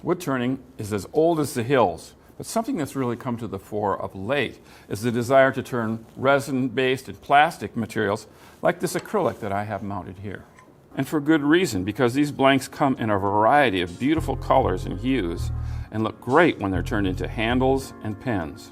Wood turning is as old as the hills, but something that's really come to the fore of late is the desire to turn resin-based and plastic materials like this acrylic that I have mounted here. And for good reason, because these blanks come in a variety of beautiful colors and hues and look great when they're turned into handles and pens.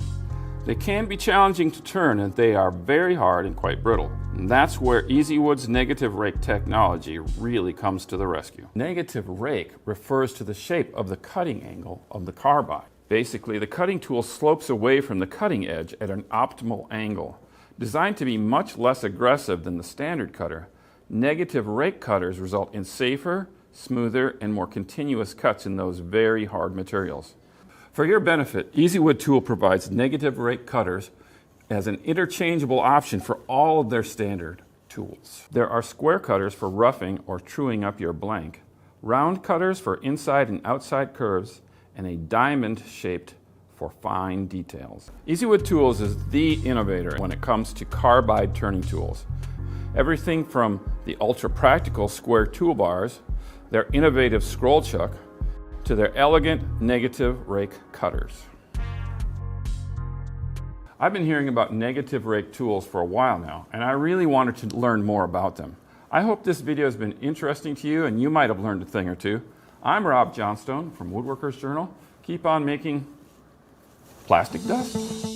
They can be challenging to turn, and they are very hard and quite brittle. And that's where EasyWood's negative rake technology really comes to the rescue. Negative rake refers to the shape of the cutting angle of the carbide. Basically, the cutting tool slopes away from the cutting edge at an optimal angle. Designed to be much less aggressive than the standard cutter, negative rake cutters result in safer, smoother, and more continuous cuts in those very hard materials. For your benefit, EasyWood Tool provides negative rake cutters as an interchangeable option for all of their standard tools. There are square cutters for roughing or truing up your blank, round cutters for inside and outside curves, and a diamond shaped for fine details. EasyWood Tools is the innovator when it comes to carbide turning tools. Everything from the ultra practical square toolbars, their innovative scroll chuck, to their elegant negative rake cutters. I've been hearing about negative rake tools for a while now, and I really wanted to learn more about them. I hope this video has been interesting to you and you might have learned a thing or two. I'm Rob Johnstone from Woodworker's Journal. Keep on making plastic dust.